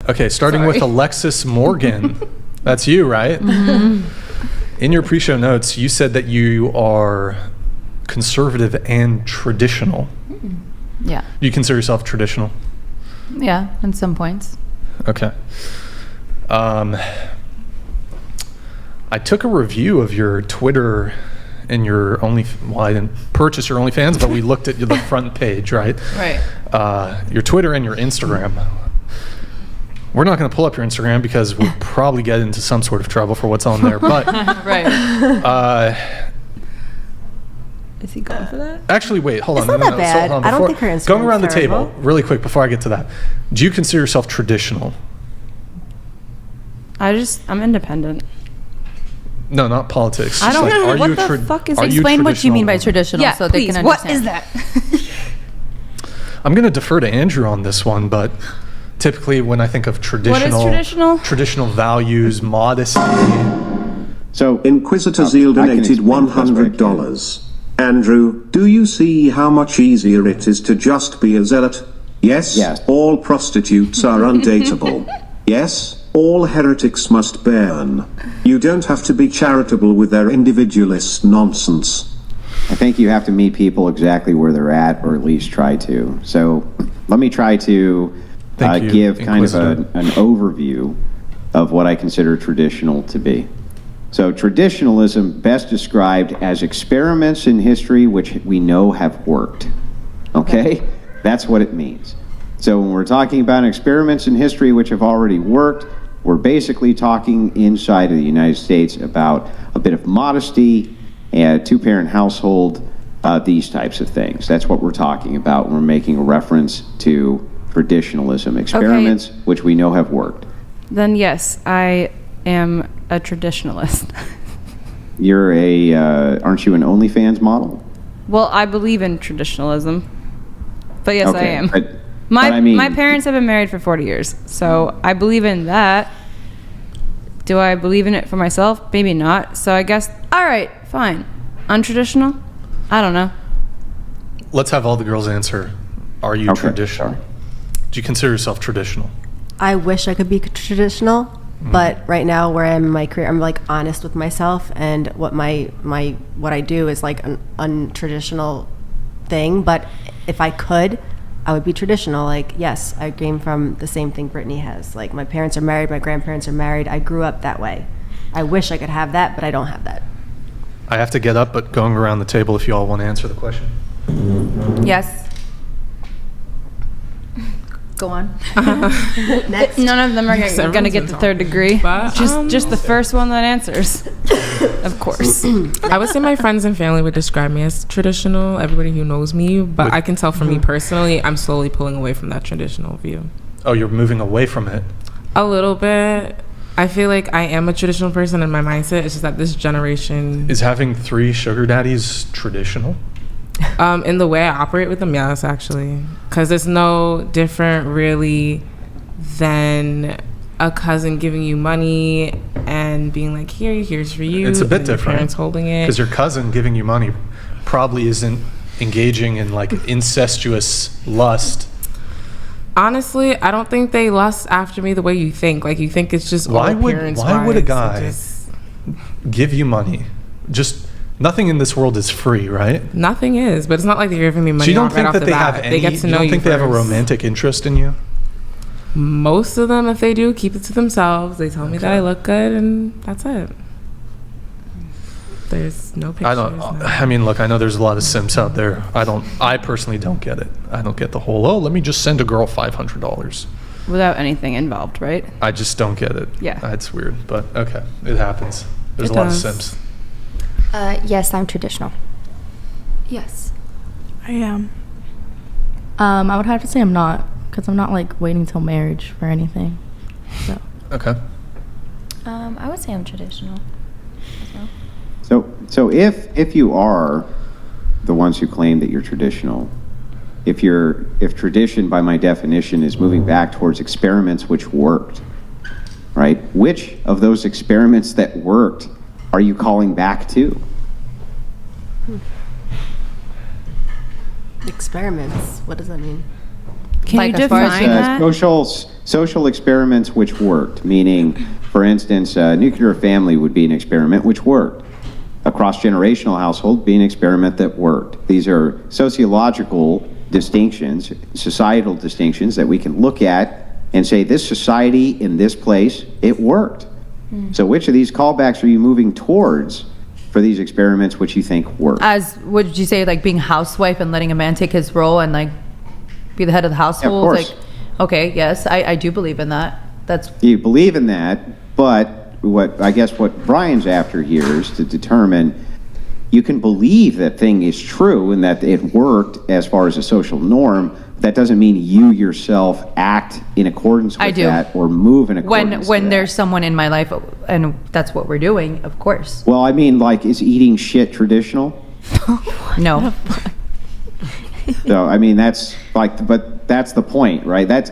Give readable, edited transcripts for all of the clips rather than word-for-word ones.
Okay, starting with Alexis Morgan. That's you, right? Mm-hmm. In your pre-show notes, you said that you are conservative and traditional. Yeah. Do you consider yourself traditional? Yeah, in some points. Okay. I took a review of your Twitter and your well, I didn't purchase your OnlyFans, but we looked at the front page, right? Right. Your Twitter and your Instagram. We're not going to pull up your Instagram because we'll probably get into some sort of trouble for what's on there. But right. Is he going for that? Actually, wait, hold on. It's not that bad. I don't think her Instagram's going around the terrible. table, really quick before I get to that. Do you consider yourself traditional? I'm independent. No, not politics. I don't know. Are What you the fuck is Explain what you mean by traditional so please, they can what understand. is that? I'm going to defer to Andrew on this one, but typically when I think of traditional... What is traditional? Traditional values, modesty... So, Inquisitor Zeal donated $100. Andrew, do you see how much easier it is to just be a zealot? Yes, all prostitutes are undateable. Yes, all heretics must burn. You don't have to be charitable with their individualist nonsense. I think you have to meet people exactly where they're at, or at least try to. So let me try to give kind of an overview of what I consider traditional to be. So traditionalism, best described as experiments in history which we know have worked. Okay? That's what it means. So when we're talking about experiments in history which have already worked, we're basically talking inside of the United States about a bit of modesty, a two-parent household, these types of things. That's what we're talking about when we're making a reference to traditionalism, experiments which we know have worked. Then yes, I am a traditionalist. You're aren't you an OnlyFans model? Well, I believe in traditionalism. But yes, I am. My parents have been married for 40 years, so I believe in that. Do I believe in it for myself? Maybe not. So I guess, all right, fine. Untraditional? I don't know. Let's have all the girls answer. Are you traditional? Sorry. Do you consider yourself traditional? I wish I could be traditional, but right now where I am in my career, I'm like honest with myself, and what what I do is like an untraditional thing. But if I could, I would be traditional. Like, yes, I came from the same thing Brittany has. Like, my parents are married, my grandparents are married. I grew up that way. I wish I could have that, but I don't have that. I have to get up, but going around the table if you all want to answer the question. Yes. Go on. Next. None of them are going to get the third degree. But, just the first one that answers. Of course. I would say my friends and family would describe me as traditional, everybody who knows me, but I can tell for me personally, I'm slowly pulling away from that traditional view. Oh, you're moving away from it? A little bit. I feel like I am a traditional person in my mindset. It's just that this generation... Is having 3 sugar daddies traditional? In the way I operate with them, yes, actually. Because it's no different, really, than a cousin giving you money and being like, here's for you. It's a bit different. Your parents holding it. Because your cousin giving you money probably isn't engaging in, like, incestuous lust. Honestly, I don't think they lust after me the way you think. Like, you think it's just all appearance-wise. Why would a guy give you money? Just... Nothing in this world is free, right? Nothing is, but it's not like they're giving me money. So you don't right think off that the they bat. have any? They get to know you think they have a first. romantic interest in you? Most of them, if they do, keep it to themselves. They tell me that I look good, and that's it. There's no pictures. I mean, look, I know there's a lot of simps out there. I personally don't get it. I don't get the whole, let me just send a girl $500. Without anything involved, right? I just don't get it. Yeah. It's weird, but okay, it happens. There's a lot of simps. Yes, I'm traditional. Yes. I am. I would have to say I'm not, because I'm not like waiting till marriage for anything. So. Okay. I would say I'm traditional as well. So if you are the ones who claim that you're traditional, if tradition by my definition is moving back towards experiments which worked, right? Which of those experiments that worked are you calling back to? Experiments. What does that mean? Can Like, you as far as define that? Social experiments which worked, meaning, for instance, nuclear family would be an experiment which worked. A cross-generational household would be an experiment that worked. These are sociological distinctions, societal distinctions that we can look at and say, this society in this place, it worked. So which of these callbacks are you moving towards for these experiments which you think work? As, would you say, like being housewife and letting a man take his role and like be the head of the household? Of course. Like, okay, yes, I do believe in that. That's You believe in that, but what Brian's after here is to determine, you can believe that thing is true and that it worked as far as a social norm. That doesn't mean you yourself act in accordance with that or move in accordance when with there's that. someone in my life and that's what we're doing, of course. Well, I mean, like, is eating shit traditional? No. So, I mean, that's like, but that's the point, right? That's,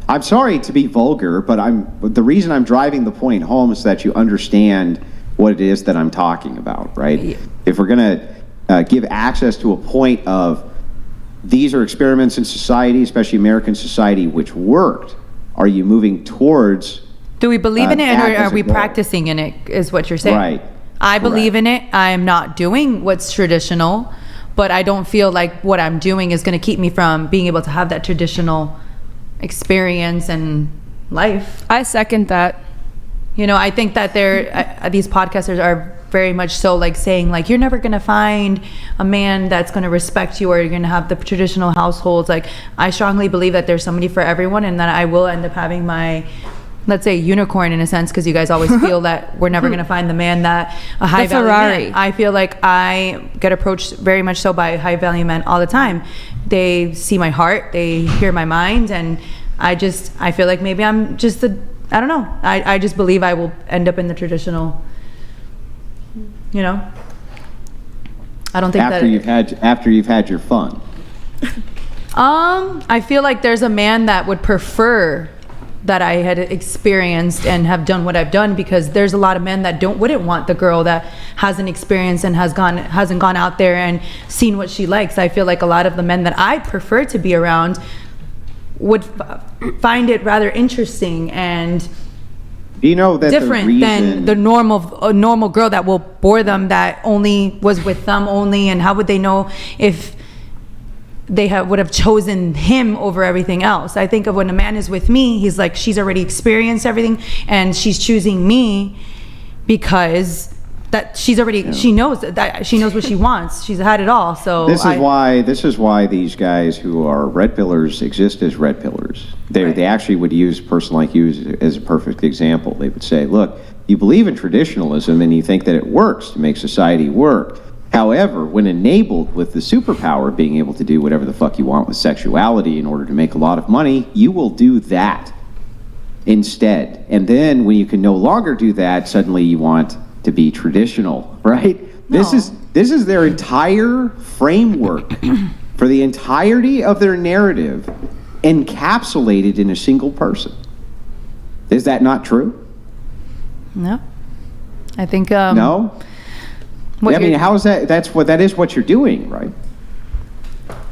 I'm sorry to be vulgar, but the reason I'm driving the point home is that you understand what it is that I'm talking about, right? Yeah. If we're gonna give access to a point of, these are experiments in society, especially American society, which worked, are you moving towards? Do we believe in it that or as are a we goal? practicing in it, is what you're saying? Right. I believe Correct. in it. I'm not doing what's traditional, but I don't feel like what I'm doing is going to keep me from being able to have that traditional experience and life. I second that. You know, I think that these podcasters are very much so like saying like, you're never going to find a man that's going to respect you or you're going to have the traditional households. Like, I strongly believe that there's somebody for everyone and that I will end up having my, let's say, unicorn in a sense, because you guys always feel that we're never going to find the man that a high value Ferrari. man. I feel like I get approached very much so by high value men all the time. They see my heart, they hear my mind, and I feel like maybe I'm just I don't know. I just believe I will end up in the traditional, you know. I don't think After you've had your fun. I feel like there's a man that would prefer that I had experienced and have done what I've done, because there's a lot of men that wouldn't want the girl that hasn't experienced and hasn't gone out there and seen what she likes. I feel like a lot of the men that I prefer to be around would find it rather interesting and You know that different than the normal girl that will bore them, that only was with them only. And how would they know if they would have chosen him over everything else? I think of when a man is with me, he's like, she's already experienced everything and she's choosing me because that she knows what she wants. She's had it all. So this is why these guys who are red pillars exist as red pillars. They actually would use a person like you as a perfect example. They would say, look, you believe in traditionalism and you think that it works to make society work. However, when enabled with the superpower of being able to do whatever the fuck you want with sexuality in order to make a lot of money, you will do that instead. And then when you can no longer do that, suddenly you want to be traditional, right? No. This is their entire framework for the entirety of their narrative encapsulated in a single person. Is that not true? No, I think no. I mean, how is that? That is what you're doing, right?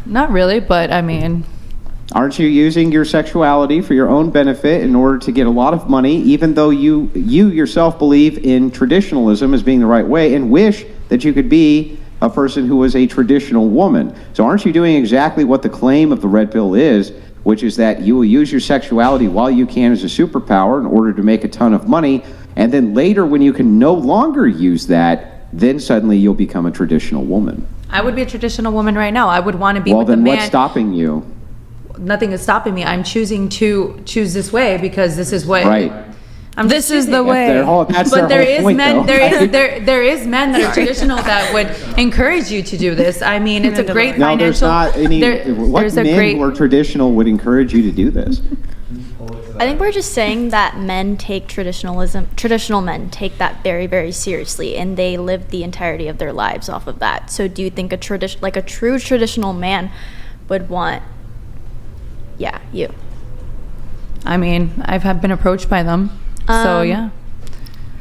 Not really, but I mean, aren't you using your sexuality for your own benefit in order to get a lot of money, even though you yourself believe in traditionalism as being the right way and wish that you could be a person who was a traditional woman? So aren't you doing exactly what the claim of the red pill is, which is that you will use your sexuality while you can as a superpower in order to make a ton of money, and then later when you can no longer use that, then suddenly you'll become a traditional woman? I would be a traditional woman right now. I would want to be with a man. Well, then what's stopping you? Nothing is stopping me. I'm choosing to choose this way because this is what. Right. This is the way. But there is men that are traditional that would encourage you to do this. I mean, it's a great no, financial. There's not any. What men who are traditional would encourage you to do this? I think we're just saying that men take traditional men take that very, very seriously, and they live the entirety of their lives off of that. So do you think a true traditional man would want, you? I mean, I've been approached by them, so yeah.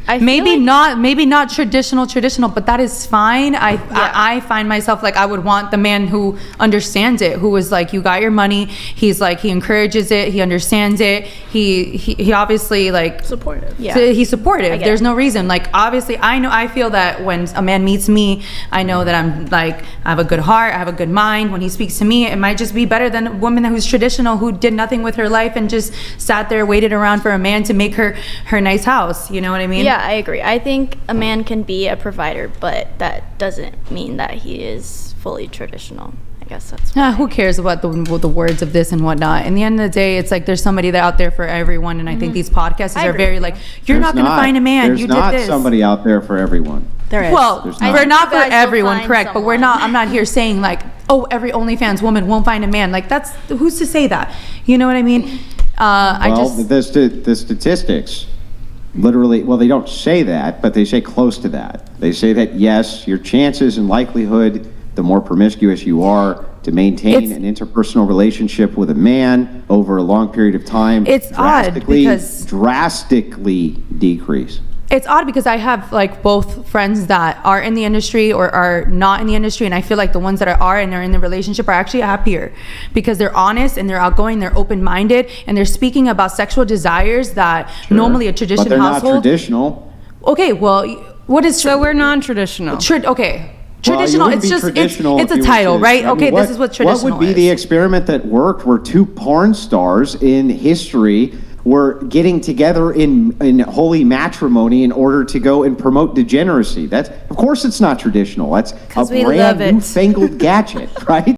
maybe not traditional, but that is fine. I find myself like I would want the man who understands it, who is like, you got your money. He's like, he encourages it. He understands it. He obviously like supportive. Yeah, he's supportive. There's no reason. Like obviously, I feel that when a man meets me, I know that I'm like, I have a good heart. I have a good mind. When he speaks to me, it might just be better than a woman who's traditional, who did nothing with her life and just sat there, waited around for a man to make her nice house. You know what I mean? Yeah, I agree. I think a man can be a provider, but that doesn't mean that he is fully traditional. I guess that's who cares about the words of this and whatnot. In the end of the day, it's like there's somebody out there for everyone, and I think these podcasts are very like, you're not going to find a man. You did this. There's not somebody out there for everyone. There is. Well, we're not for everyone, correct? But I'm not here saying like, oh, every OnlyFans woman won't find a man. Like that's, who's to say that? You know what I mean? The statistics literally, well, they don't say that, but they say close to that. They say that, yes, your chances and likelihood, the more promiscuous you are, to maintain an interpersonal relationship with a man over a long period of time, it's drastically decrease. It's odd because I have like both friends that are in the industry or are not in the industry, and I feel like the ones that are and they're in the relationship are actually happier because they're honest and they're outgoing, they're open-minded, and they're speaking about sexual desires that normally a traditional household. But they're not traditional. Okay, well, what is so we're non-traditional? Okay. Traditional, well, it's just it's a title, right? Okay, this is what traditional is. What would be the experiment that worked where two porn stars in history were getting together in holy matrimony in order to go and promote degeneracy? That's, of course it's not traditional. That's a brand newfangled gadget, right?